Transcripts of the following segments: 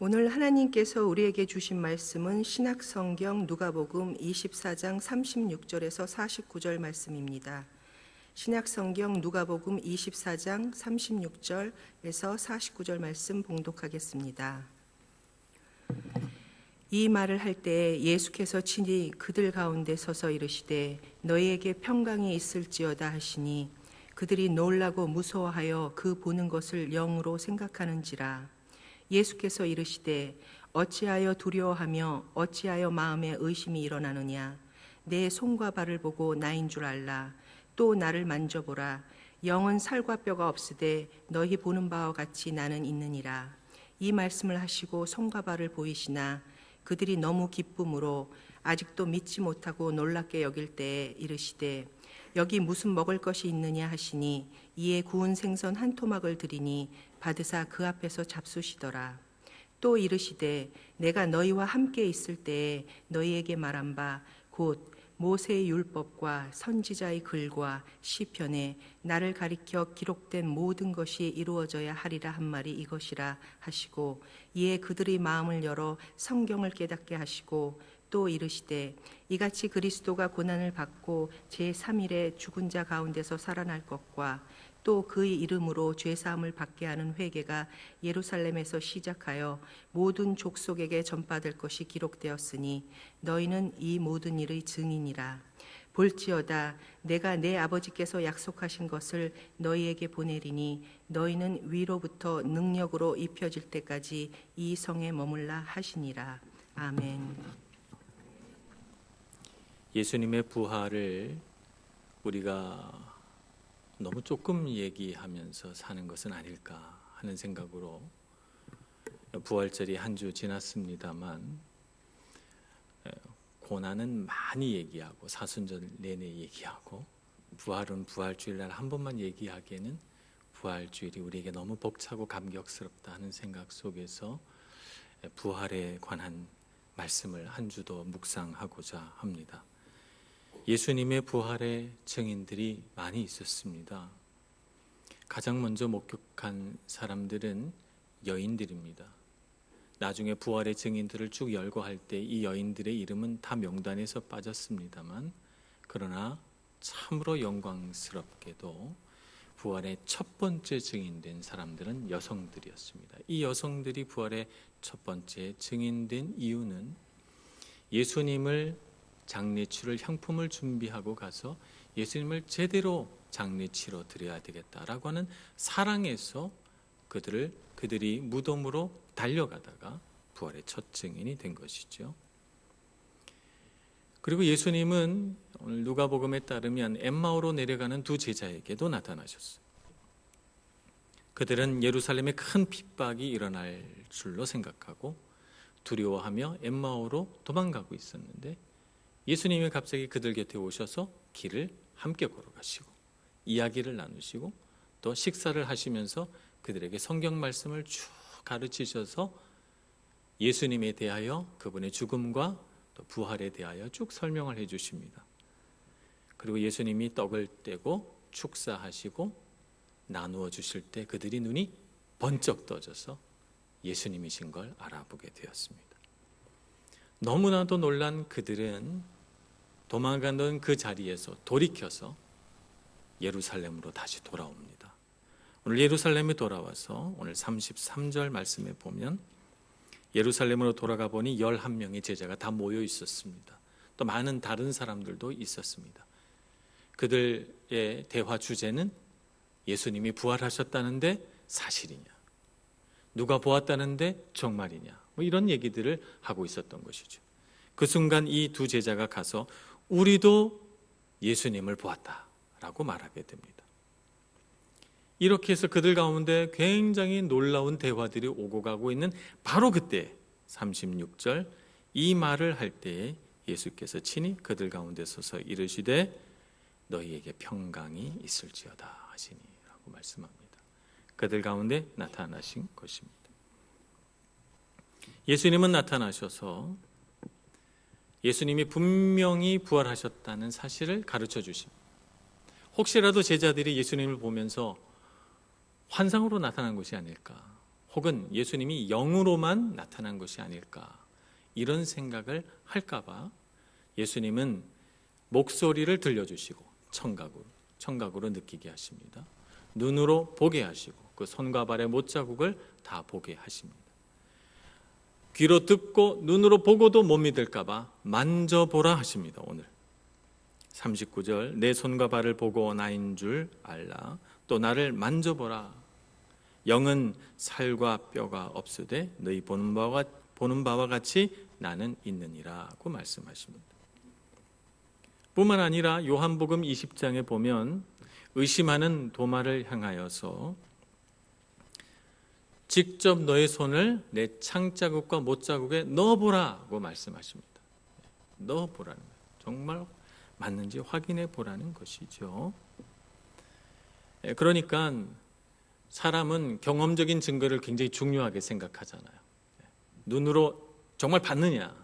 오늘 하나님께서 우리에게 주신 말씀은 신약성경 누가복음 24장 36절에서 49절 말씀입니다. 신약성경 누가복음 24장 36절에서 49절 말씀 봉독하겠습니다. 이 말을 할 때에 예수께서 친히 그들 가운데 서서 이르시되 너희에게 평강이 있을지어다 하시니 그들이 놀라고 무서워하여 그 보는 것을 영으로 생각하는지라. 예수께서 이르시되 어찌하여 두려워하며 어찌하여 마음에 의심이 일어나느냐. 내 손과 발을 보고 나인 줄 알라. 또 나를 만져보라. 영은 살과 뼈가 없으되 너희 보는 바와 같이 나는 있느니라. 이 말씀을 하시고 손과 발을 보이시나 그들이 너무 기쁨으로 아직도 믿지 못하고 놀랍게 여길 때에 이르시되 여기 무슨 먹을 것이 있느냐 하시니 이에 구운 생선 한 토막을 드리니 받으사 그 앞에서 잡수시더라. 또 이르시되 내가 너희와 함께 있을 때에 너희에게 말한 바 곧 모세의 율법과 선지자의 글과 시편에 나를 가리켜 기록된 모든 것이 이루어져야 하리라 한 말이 이것이라 하시고 이에 그들의 마음을 열어 성경을 깨닫게 하시고 또 이르시되 이같이 그리스도가 고난을 받고 제3일에 죽은 자 가운데서 살아날 것과 또 그의 이름으로 죄사함을 받게 하는 회개가 예루살렘에서 시작하여 모든 족속에게 전파될 것이 기록되었으니 너희는 이 모든 일의 증인이라. 볼지어다 내가 내 아버지께서 약속하신 것을 너희에게 보내리니 너희는 위로부터 능력으로 입혀질 때까지 이 성에 머물라 하시니라. 아멘. 예수님의 부활을 우리가 너무 조금 얘기하면서 사는 것은 아닐까 하는 생각으로 부활절이 한 주 지났습니다만 고난은 많이 얘기하고 사순절 내내 얘기하고 부활은 부활주일날 한 번만 얘기하기에는 부활주일이 우리에게 너무 벅차고 감격스럽다 하는 생각 속에서 부활에 관한 말씀을 한 주도 묵상하고자 합니다. 예수님의 부활의 증인들이 많이 있었습니다. 가장 먼저 목격한 사람들은 여인들입니다. 나중에 부활의 증인들을 쭉 열거할 때 이 여인들의 이름은 다 명단에서 빠졌습니다만 그러나 참으로 영광스럽게도 부활의 첫 번째 증인된 사람들은 여성들이었습니다. 이 여성들이 부활의 첫 번째 증인된 이유는 예수님을 장례치를 향품을 준비하고 가서 예수님을 제대로 장례치러 드려야 되겠다라고 하는 사랑에서 그들이 무덤으로 달려가다가 부활의 첫 증인이 된 것이죠. 그리고 예수님은 오늘 누가복음에 따르면 엠마오로 내려가는 두 제자에게도 나타나셨어요. 그들은 예루살렘에 큰 핍박이 일어날 줄로 생각하고 두려워하며 엠마오로 도망가고 있었는데 예수님이 갑자기 그들 곁에 오셔서 길을 함께 걸어가시고 이야기를 나누시고 또 식사를 하시면서 그들에게 성경 말씀을 쭉 가르치셔서 예수님에 대하여 그분의 죽음과 또 부활에 대하여 쭉 설명을 해 주십니다. 그리고 예수님이 떡을 떼고 축사하시고 나누어 주실 때 그들이 눈이 번쩍 떠져서 예수님이신 걸 알아보게 되었습니다. 너무나도 놀란 그들은 도망가던 그 자리에서 돌이켜서 예루살렘으로 다시 돌아옵니다. 오늘 예루살렘에 돌아와서 오늘 33절 말씀에 보면 예루살렘으로 돌아가 보니 11명의 제자가 다 모여 있었습니다. 또 많은 다른 사람들도 있었습니다. 그들의 대화 주제는 예수님이 부활하셨다는데 사실이냐? 누가 보았다는데 정말이냐? 이런 얘기들을 하고 있었던 것이죠. 그 순간 이 두 제자가 가서 우리도 예수님을 보았다라고 말하게 됩니다. 이렇게 해서 그들 가운데 굉장히 놀라운 대화들이 오고 가고 있는 바로 그때 36절 이 말을 할 때에 예수께서 친히 그들 가운데 서서 이르시되 너희에게 평강이 있을지어다 하시니라고 말씀합니다. 그들 가운데 나타나신 것입니다. 예수님은 나타나셔서 예수님이 분명히 부활하셨다는 사실을 가르쳐 주십니다. 혹시라도 제자들이 예수님을 보면서 환상으로 나타난 것이 아닐까, 혹은 예수님이 영으로만 나타난 것이 아닐까, 이런 생각을 할까 봐 예수님은 목소리를 들려주시고 청각으로 느끼게 하십니다. 눈으로 보게 하시고 그 손과 발의 못자국을 다 보게 하십니다. 귀로 듣고 눈으로 보고도 못 믿을까 봐 만져보라 하십니다. 오늘 39절, 내 손과 발을 보고 나인 줄 알라. 또 나를 만져보라. 영은 살과 뼈가 없으되 너희 보는 바와 같이 나는 있느니라고 말씀하십니다. 뿐만 아니라 요한복음 20장에 보면 의심하는 도마를 향하여서 직접 너의 손을 내 창자국과 못자국에 넣어보라고 말씀하십니다. 넣어보라는 거예요. 정말 맞는지 확인해 보라는 것이죠. 그러니까 사람은 경험적인 증거를 굉장히 중요하게 생각하잖아요. 눈으로 정말 봤느냐,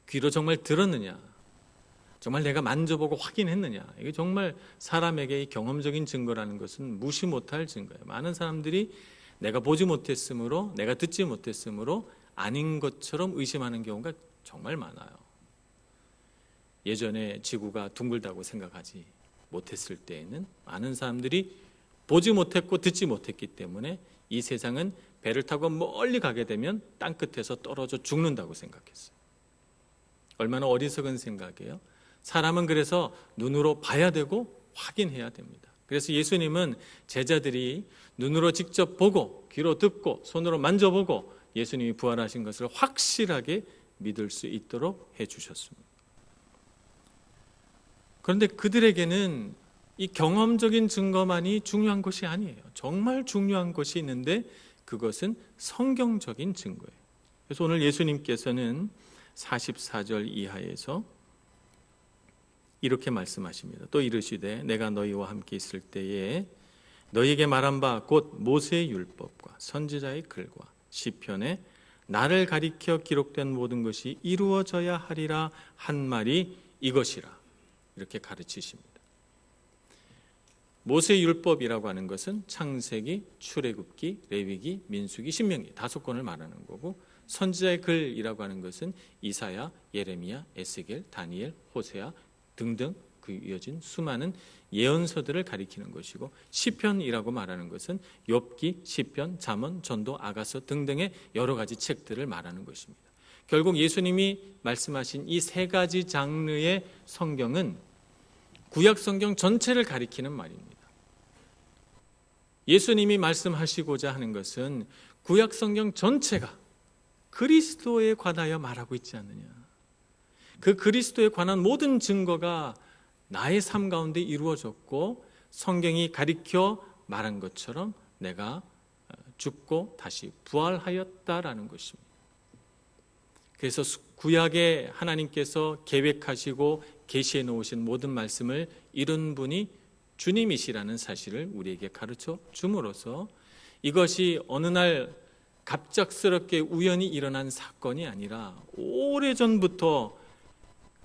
귀로 정말 들었느냐, 정말 내가 만져보고 확인했느냐, 이게 정말 사람에게 이 경험적인 증거라는 것은 무시 못할 증거예요. 많은 사람들이 내가 보지 못했으므로, 내가 듣지 못했으므로 아닌 것처럼 의심하는 경우가 정말 많아요. 예전에 지구가 둥글다고 생각하지 못했을 때에는 많은 사람들이 보지 못했고 듣지 못했기 때문에 이 세상은 배를 타고 멀리 가게 되면 땅끝에서 떨어져 죽는다고 생각했어요. 얼마나 어리석은 생각이에요. 사람은 그래서 눈으로 봐야 되고 확인해야 됩니다. 그래서 예수님은 제자들이 눈으로 직접 보고 귀로 듣고 손으로 만져보고 예수님이 부활하신 것을 확실하게 믿을 수 있도록 해주셨습니다. 그런데 그들에게는 이 경험적인 증거만이 중요한 것이 아니에요. 정말 중요한 것이 있는데 그것은 성경적인 증거예요. 그래서 오늘 예수님께서는 44절 이하에서 이렇게 말씀하십니다. 또 이르시되 내가 너희와 함께 있을 때에 너희에게 말한 바 곧 모세의 율법과 선지자의 글과 시편에 나를 가리켜 기록된 모든 것이 이루어져야 하리라 한 말이 이것이라, 이렇게 가르치십니다. 모세의 율법이라고 하는 것은 창세기, 출애굽기, 레위기, 민수기, 신명기 5권을 말하는 거고, 선지자의 글이라고 하는 것은 이사야, 예레미야, 에스겔, 다니엘, 호세아 등등 그 이어진 수많은 예언서들을 가리키는 것이고, 시편이라고 말하는 것은 욥기, 시편, 잠언, 전도, 아가서 등등의 여러 가지 책들을 말하는 것입니다. 결국 예수님이 말씀하신 이 3가지 장르의 성경은 구약 성경 전체를 가리키는 말입니다. 예수님이 말씀하시고자 하는 것은 구약 성경 전체가 그리스도에 관하여 말하고 있지 않느냐. 그 그리스도에 관한 모든 증거가 나의 삶 가운데 이루어졌고 성경이 가리켜 말한 것처럼 내가 죽고 다시 부활하였다라는 것입니다. 그래서 구약에 하나님께서 계획하시고 계시해 놓으신 모든 말씀을 이룬 분이 주님이시라는 사실을 우리에게 가르쳐 줌으로써 이것이 어느 날 갑작스럽게 우연히 일어난 사건이 아니라 오래전부터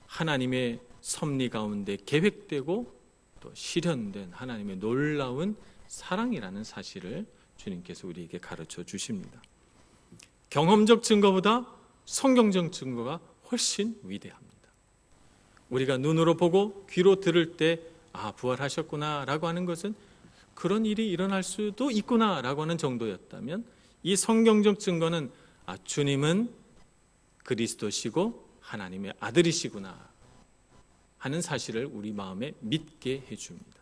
하나님의 섭리 가운데 계획되고 또 실현된 하나님의 놀라운 사랑이라는 사실을 주님께서 우리에게 가르쳐 주십니다. 경험적 증거보다 성경적 증거가 훨씬 위대합니다. 우리가 눈으로 보고 귀로 들을 때 부활하셨구나 라고 하는 것은 그런 일이 일어날 수도 있구나 라고 하는 정도였다면, 이 성경적 증거는 주님은 그리스도시고 하나님의 아들이시구나 하는 사실을 우리 마음에 믿게 해줍니다.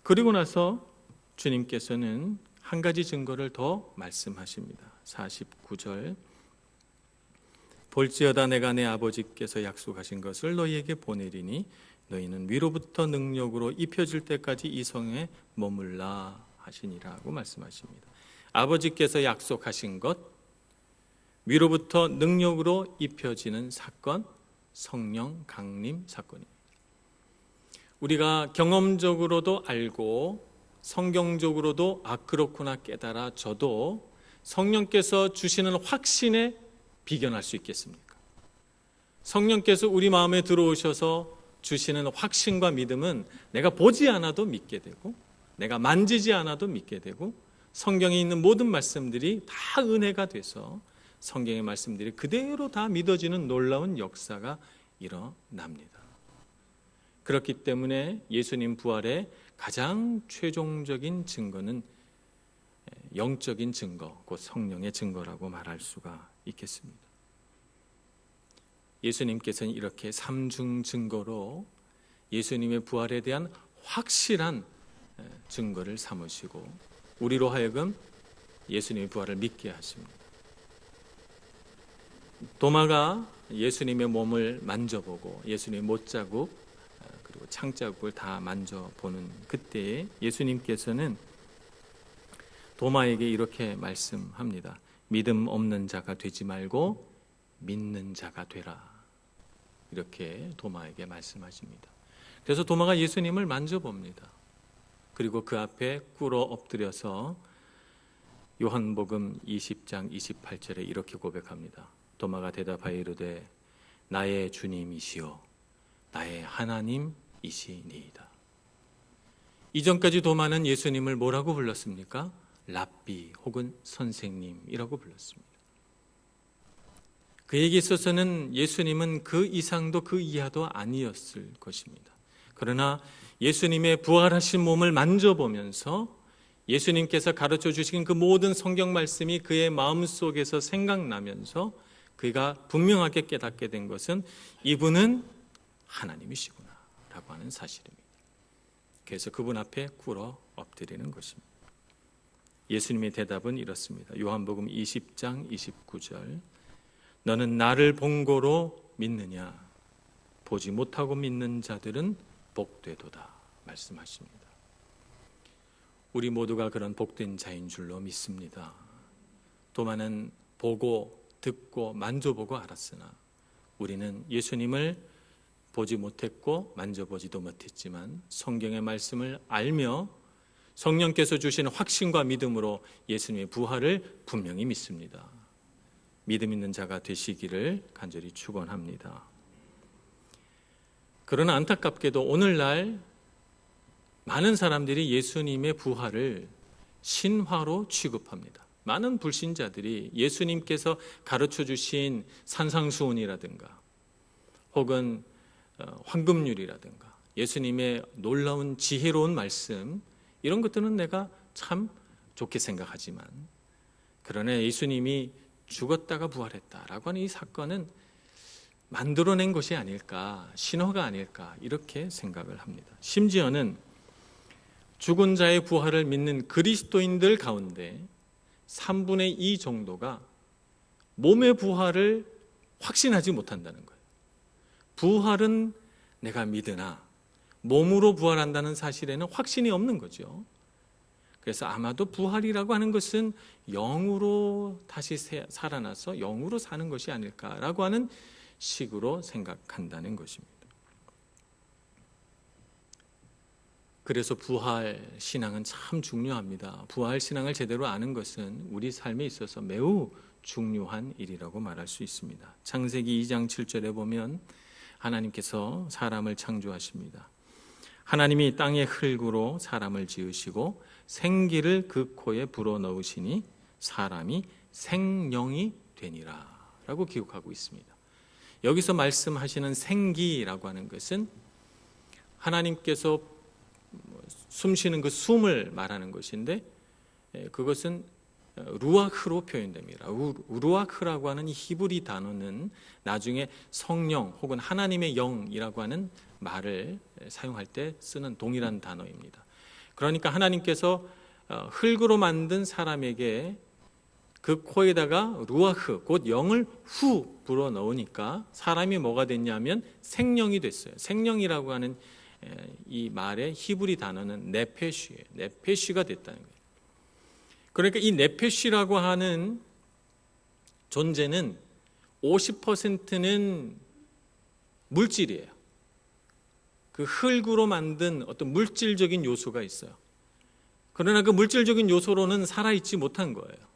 그리고 나서 주님께서는 한 가지 증거를 더 말씀하십니다. 49절, 볼지어다 내가 내 아버지께서 약속하신 것을 너희에게 보내리니 너희는 위로부터 능력으로 입혀질 때까지 이 성에 머물라 하시니라고 말씀하십니다. 아버지께서 약속하신 것, 위로부터 능력으로 입혀지는 사건, 성령 강림 사건입니다. 우리가 경험적으로도 알고 성경적으로도 그렇구나 깨달아져도 성령께서 주시는 확신에 비견할 수 있겠습니까? 성령께서 우리 마음에 들어오셔서 주시는 확신과 믿음은 내가 보지 않아도 믿게 되고 내가 만지지 않아도 믿게 되고 성경에 있는 모든 말씀들이 다 은혜가 돼서 성경의 말씀들이 그대로 다 믿어지는 놀라운 역사가 일어납니다. 그렇기 때문에 예수님 부활의 가장 최종적인 증거는 영적인 증거, 곧 성령의 증거라고 말할 수가 있겠습니다. 예수님께서는 이렇게 삼중 증거로 예수님의 부활에 대한 확실한 증거를 삼으시고 우리로 하여금 예수님의 부활을 믿게 하십니다. 도마가 예수님의 몸을 만져보고 예수님의 못자국 그리고 창자국을 다 만져보는 그때에 예수님께서는 도마에게 이렇게 말씀합니다. 믿음 없는 자가 되지 말고 믿는 자가 되라. 이렇게 도마에게 말씀하십니다. 그래서 도마가 예수님을 만져봅니다. 그리고 그 앞에 꿇어 엎드려서 요한복음 20장 28절에 이렇게 고백합니다. 도마가 대답하여 이르되 나의 주님이시요 나의 하나님이시니이다. 이전까지 도마는 예수님을 뭐라고 불렀습니까? 랍비 혹은 선생님이라고 불렀습니다. 그에게 있어서는 예수님은 그 이상도 그 이하도 아니었을 것입니다. 그러나 예수님의 부활하신 몸을 만져보면서 예수님께서 가르쳐 주신 그 모든 성경 말씀이 그의 마음속에서 생각나면서 그가 분명하게 깨닫게 된 것은 이분은 하나님이시구나 라고 하는 사실입니다. 그래서 그분 앞에 꿇어 엎드리는 것입니다. 예수님의 대답은 이렇습니다. 요한복음 20장 29절 너는 나를 본 거로 믿느냐? 보지 못하고 믿는 자들은 복되도다 말씀하십니다. 우리 모두가 그런 복된 자인 줄로 믿습니다. 도마는 보고 듣고 만져보고 알았으나 우리는 예수님을 보지 못했고 만져보지도 못했지만 성경의 말씀을 알며 성령께서 주시는 확신과 믿음으로 예수님의 부활을 분명히 믿습니다. 믿음 있는 자가 되시기를 간절히 축원합니다. 그러나 안타깝게도 오늘날 많은 사람들이 예수님의 부활을 신화로 취급합니다. 많은 불신자들이 예수님께서 가르쳐 주신 산상수훈이라든가 혹은 황금률이라든가 예수님의 놀라운 지혜로운 말씀 이런 것들은 내가 참 좋게 생각하지만 그러나 예수님이 죽었다가 부활했다라고 하는 이 사건은 만들어낸 것이 아닐까, 신화가 아닐까 이렇게 생각을 합니다. 심지어는 죽은 자의 부활을 믿는 그리스도인들 가운데 3분의 2 정도가 몸의 부활을 확신하지 못한다는 거예요. 부활은 내가 믿으나 몸으로 부활한다는 사실에는 확신이 없는 거죠. 그래서 아마도 부활이라고 하는 것은 영으로 다시 살아나서 영으로 사는 것이 아닐까라고 하는 식으로 생각한다는 것입니다. 그래서 부활 신앙은 참 중요합니다. 부활 신앙을 제대로 아는 것은 우리 삶에 있어서 매우 중요한 일이라고 말할 수 있습니다. 창세기 2장 7절에 보면 하나님께서 사람을 창조하십니다. 하나님이 땅의 흙으로 사람을 지으시고 생기를 그 코에 불어넣으시니 사람이 생령이 되니라 라고 기록하고 있습니다. 여기서 말씀하시는 생기라고 하는 것은 하나님께서 숨쉬는 그 숨을 말하는 것인데 그것은 루아흐로 표현됩니다. 루아흐라고 하는 이 히브리 단어는 나중에 성령 혹은 하나님의 영이라고 하는 말을 사용할 때 쓰는 동일한 단어입니다. 그러니까 하나님께서 흙으로 만든 사람에게 그 코에다가 루아흐 곧 영을 후 불어 넣으니까 사람이 뭐가 됐냐면 생령이 됐어요. 생령이라고 하는 이 말의 히브리 단어는 네페쉬예요. 네페쉬가 됐다는 거예요. 그러니까 이 네페쉬라고 하는 존재는 50%는 물질이에요. 그 흙으로 만든 어떤 물질적인 요소가 있어요. 그러나 그 물질적인 요소로는 살아있지 못한 거예요.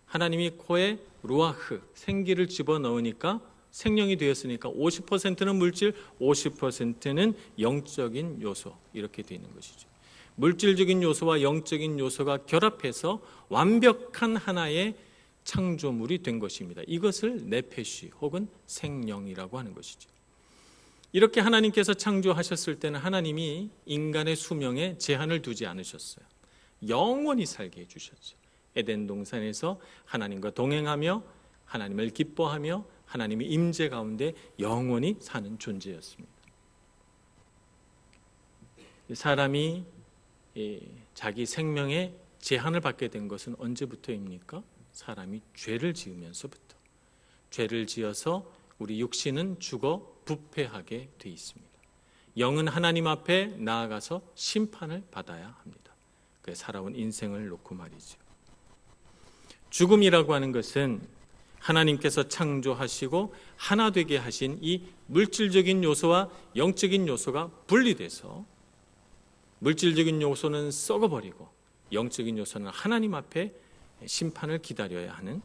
하나님이 코에 루아흐, 생기를 집어넣으니까 생명이 되었으니까 50%는 물질, 50%는 영적인 요소 이렇게 되어 있는 것이죠. 물질적인 요소와 영적인 요소가 결합해서 완벽한 하나의 창조물이 된 것입니다. 이것을 네페시 혹은 생령이라고 하는 것이죠. 이렇게 하나님께서 창조하셨을 때는 하나님이 인간의 수명에 제한을 두지 않으셨어요. 영원히 살게 해주셨죠. 에덴 동산에서 하나님과 동행하며 하나님을 기뻐하며 하나님의 임재 가운데 영원히 사는 존재였습니다. 사람이 자기 생명에 제한을 받게 된 것은 언제부터입니까? 사람이 죄를 지으면서부터. 죄를 지어서 우리 육신은 죽어 부패하게 돼 있습니다. 영은 하나님 앞에 나아가서 심판을 받아야 합니다. 그 살아온 인생을 놓고 말이죠. 죽음이라고 하는 것은 하나님께서 창조하시고 하나 되게 하신 이 물질적인 요소와 영적인 요소가 분리돼서 물질적인 요소는 썩어버리고 영적인 요소는 하나님 앞에 심판을 기다려야 하는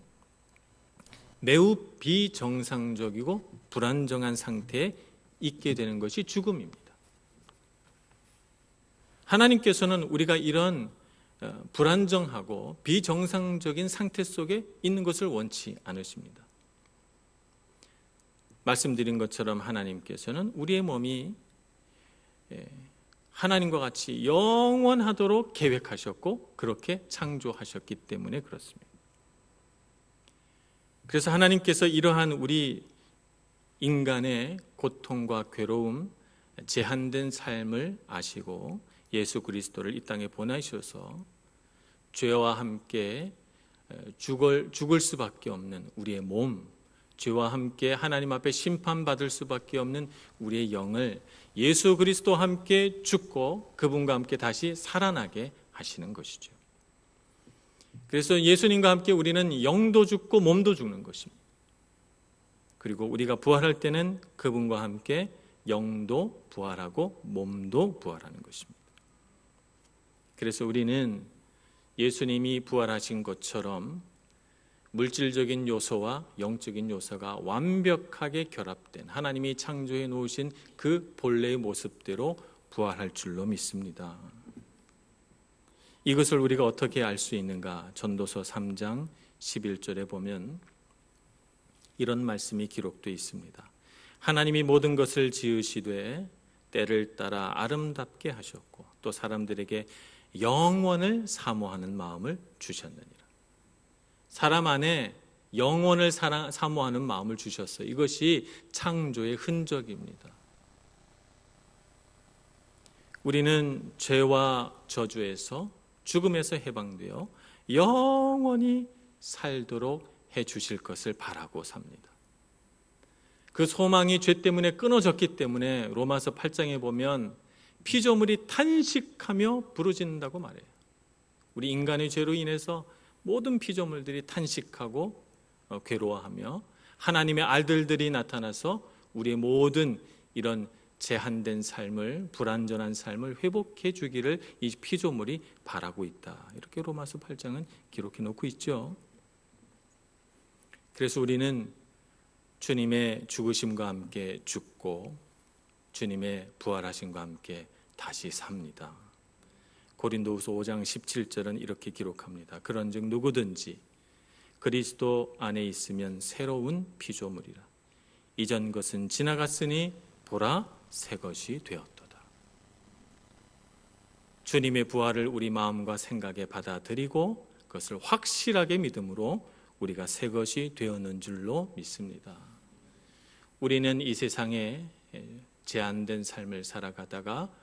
매우 비정상적이고 불안정한 상태에 있게 되는 것이 죽음입니다. 하나님께서는 우리가 이런 불안정하고 비정상적인 상태 속에 있는 것을 원치 않으십니다. 말씀드린 것처럼 하나님께서는 우리의 몸이 하나님과 같이 영원하도록 계획하셨고 그렇게 창조하셨기 때문에 그렇습니다. 그래서 하나님께서 이러한 우리 인간의 고통과 괴로움, 제한된 삶을 아시고 예수 그리스도를 이 땅에 보내셔서 죄와 함께 죽을 수밖에 없는 우리의 몸, 죄와 함께 하나님 앞에 심판받을 수밖에 없는 우리의 영을 예수 그리스도와 함께 죽고 그분과 함께 다시 살아나게 하시는 것이죠. 그래서 예수님과 함께 우리는 영도 죽고 몸도 죽는 것입니다. 그리고 우리가 부활할 때는 그분과 함께 영도 부활하고 몸도 부활하는 것입니다. 그래서 우리는 예수님이 부활하신 것처럼 물질적인 요소와 영적인 요소가 완벽하게 결합된 하나님이 창조해 놓으신 그 본래의 모습대로 부활할 줄로 믿습니다. 이것을 우리가 어떻게 알 수 있는가? 전도서 3장 11절에 보면 이런 말씀이 기록되어 있습니다. 하나님이 모든 것을 지으시되 때를 따라 아름답게 하셨고 또 사람들에게 영원을 사모하는 마음을 주셨느니라. 사람 안에 영원을 사모하는 마음을 주셨어요. 이것이 창조의 흔적입니다. 우리는 죄와 저주에서 죽음에서 해방되어 영원히 살도록 해 주실 것을 바라고 삽니다. 그 소망이 죄 때문에 끊어졌기 때문에 로마서 8장에 보면 피조물이 탄식하며 부르짖는다고 말해요. 우리 인간의 죄로 인해서 모든 피조물들이 탄식하고 괴로워하며 하나님의 아들들이 나타나서 우리의 모든 이런 제한된 삶을, 불완전한 삶을 회복해 주기를 이 피조물이 바라고 있다. 이렇게 로마서 8장은 기록해 놓고 있죠. 그래서 우리는 주님의 죽으심과 함께 죽고 주님의 부활하심과 함께 다시 삽니다. 고린도후서 5장 17절은 이렇게 기록합니다. 그런즉 누구든지 그리스도 안에 있으면 새로운 피조물이라. 이전 것은 지나갔으니 보라 새 것이 되었도다. 주님의 부활을 우리 마음과 생각에 받아들이고 그것을 확실하게 믿음으로 우리가 새 것이 되었는 줄로 믿습니다. 우리는 이 세상에 제한된 삶을 살아가다가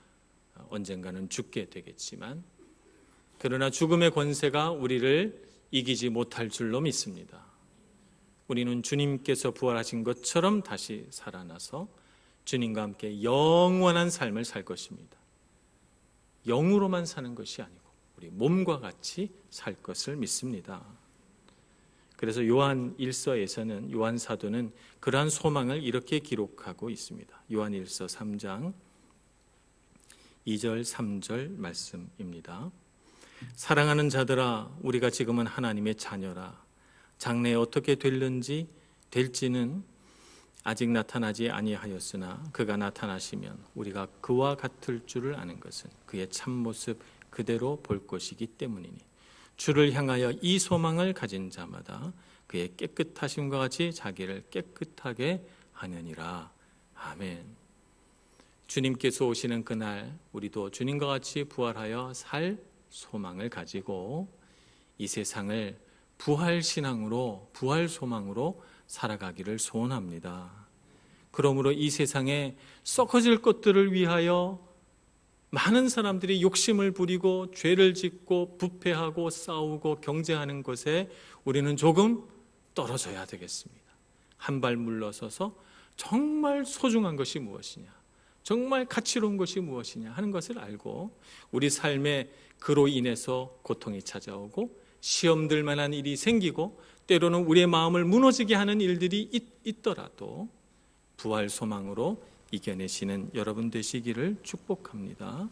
언젠가는 죽게 되겠지만 그러나 죽음의 권세가 우리를 이기지 못할 줄로 믿습니다. 우리는 주님께서 부활하신 것처럼 다시 살아나서 주님과 함께 영원한 삶을 살 것입니다. 영으로만 사는 것이 아니고 우리 몸과 같이 살 것을 믿습니다. 그래서 요한 1서에서는 요한 사도는 그러한 소망을 이렇게 기록하고 있습니다. 요한 1서 3장 2절 3절 말씀입니다. 사랑하는 자들아 우리가 지금은 하나님의 자녀라. 장래에 어떻게 될지는 아직 나타나지 아니하였으나 그가 나타나시면 우리가 그와 같을 줄을 아는 것은 그의 참모습 그대로 볼 것이기 때문이니 주를 향하여 이 소망을 가진 자마다 그의 깨끗하심과 같이 자기를 깨끗하게 하느니라. 아멘. 주님께서 오시는 그날 우리도 주님과 같이 부활하여 살 소망을 가지고 이 세상을 부활신앙으로, 부활소망으로 살아가기를 소원합니다. 그러므로 이 세상에 썩어질 것들을 위하여 많은 사람들이 욕심을 부리고 죄를 짓고 부패하고 싸우고 경쟁하는 것에 우리는 조금 떨어져야 되겠습니다. 한 발 물러서서 정말 소중한 것이 무엇이냐, 정말 가치로운 것이 무엇이냐 하는 것을 알고 우리 삶에 그로 인해서 고통이 찾아오고 시험들 만한 일이 생기고 때로는 우리의 마음을 무너지게 하는 일들이 있더라도 부활 소망으로 이겨내시는 여러분 되시기를 축복합니다.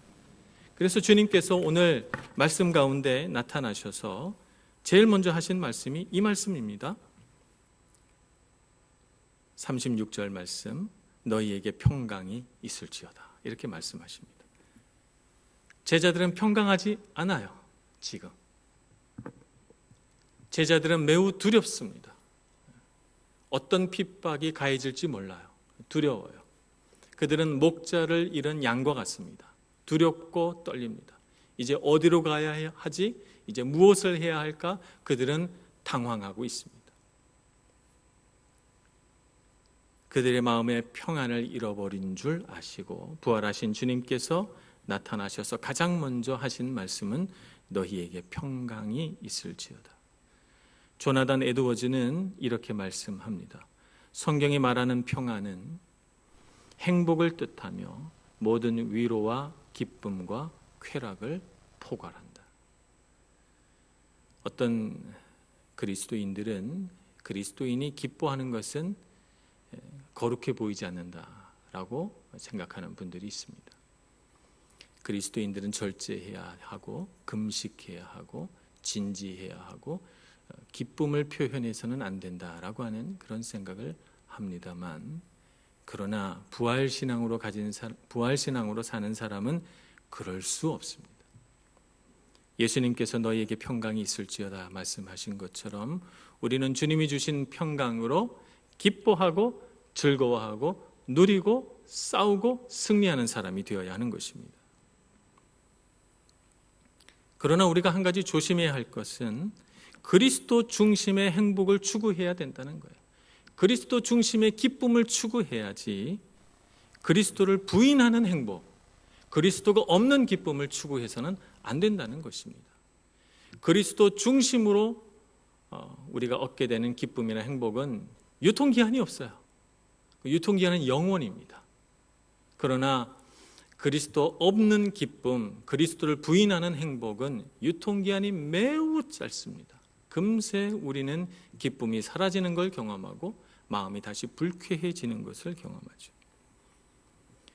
그래서 주님께서 오늘 말씀 가운데 나타나셔서 제일 먼저 하신 말씀이 이 말씀입니다. 36절 말씀, 너희에게 평강이 있을지어다, 이렇게 말씀하십니다. 제자들은 평강하지 않아요. 지금 제자들은 매우 두렵습니다. 어떤 핍박이 가해질지 몰라요. 두려워요. 그들은 목자를 잃은 양과 같습니다. 두렵고 떨립니다. 이제 어디로 가야 하지? 이제 무엇을 해야 할까? 그들은 당황하고 있습니다. 그들의 마음에 평안을 잃어버린 줄 아시고 부활하신 주님께서 나타나셔서 가장 먼저 하신 말씀은 너희에게 평강이 있을지어다. 조나단 에드워즈는 이렇게 말씀합니다. 성경이 말하는 평안은 행복을 뜻하며 모든 위로와 기쁨과 쾌락을 포괄한다. 어떤 그리스도인들은 그리스도인이 기뻐하는 것은 거룩해 보이지 않는다라고 생각하는 분들이 있습니다. 그리스도인들은 절제해야 하고 금식해야 하고 진지해야 하고 기쁨을 표현해서는 안 된다라고 하는 그런 생각을 합니다만, 그러나 부활신앙으로 사는 사람은 그럴 수 없습니다. 예수님께서 너희에게 평강이 있을지어다 말씀하신 것처럼 우리는 주님이 주신 평강으로 기뻐하고 즐거워하고 누리고 싸우고 승리하는 사람이 되어야 하는 것입니다. 그러나 우리가 한 가지 조심해야 할 것은 그리스도 중심의 행복을 추구해야 된다는 거예요. 그리스도 중심의 기쁨을 추구해야지 그리스도를 부인하는 행복, 그리스도가 없는 기쁨을 추구해서는 안 된다는 것입니다. 그리스도 중심으로 우리가 얻게 되는 기쁨이나 행복은 유통기한이 없어요. 유통기한은 영원입니다. 그러나 그리스도 없는 기쁨, 그리스도를 부인하는 행복은 유통기한이 매우 짧습니다. 금세 우리는 기쁨이 사라지는 걸 경험하고 마음이 다시 불쾌해지는 것을 경험하죠.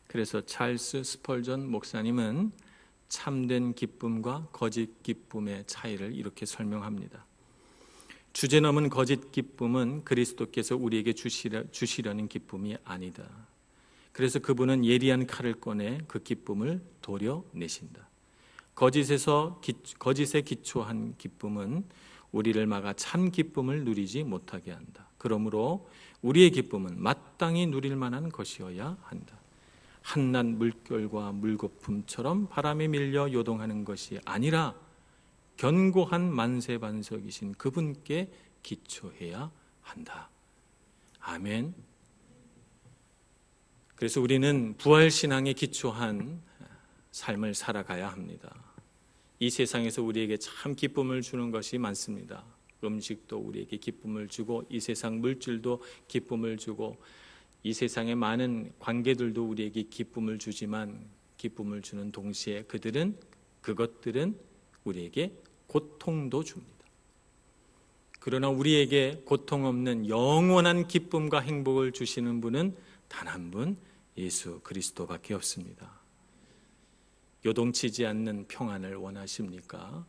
그래서 찰스 스펄전 목사님은 참된 기쁨과 거짓 기쁨의 차이를 이렇게 설명합니다. 주제넘은 거짓 기쁨은 그리스도께서 우리에게 주시려는 기쁨이 아니다. 그래서 그분은 예리한 칼을 꺼내 그 기쁨을 도려내신다. 거짓에 기초한 기쁨은 우리를 막아 참 기쁨을 누리지 못하게 한다. 그러므로 우리의 기쁨은 마땅히 누릴 만한 것이어야 한다. 한낱 물결과 물거품처럼 바람에 밀려 요동하는 것이 아니라 견고한 만세반석이신 그분께 기초해야 한다. 아멘. 그래서 우리는 부활신앙에 기초한 삶을 살아가야 합니다. 이 세상에서 우리에게 참 기쁨을 주는 것이 많습니다. 음식도 우리에게 기쁨을 주고 이 세상 물질도 기쁨을 주고 이 세상의 많은 관계들도 우리에게 기쁨을 주지만 기쁨을 주는 동시에 그것들은 우리에게 고통도 줍니다. 그러나 우리에게 고통 없는 영원한 기쁨과 행복을 주시는 분은 단 한 분, 예수 그리스도밖에 없습니다. 요동치지 않는 평안을 원하십니까?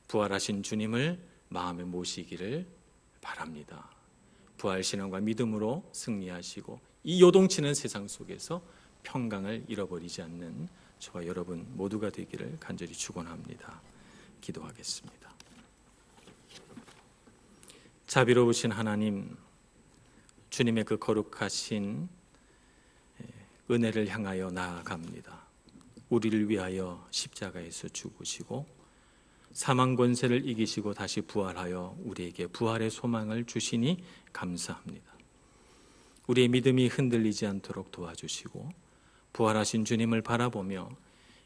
부활하신 주님을 마음에 모시기를 바랍니다. 부활신앙과 믿음으로 승리하시고 이 요동치는 세상 속에서 평강을 잃어버리지 않는 저와 여러분 모두가 되기를 간절히 축원합니다. 기도하겠습니다. 자비로우신 하나님, 주님의 그 거룩하신 은혜를 향하여 나아갑니다. 우리를 위하여 십자가에서 죽으시고 사망 권세를 이기시고 다시 부활하여 우리에게 부활의 소망을 주시니 감사합니다. 우리의 믿음이 흔들리지 않도록 도와주시고 부활하신 주님을 바라보며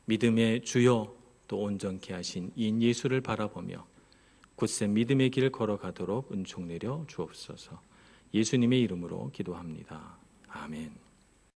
믿음의 주요 또 온전케 하신 이인 예수를 바라보며 굳세 믿음의 길을 걸어가도록 은총 내려 주옵소서. 예수님의 이름으로 기도합니다. 아멘.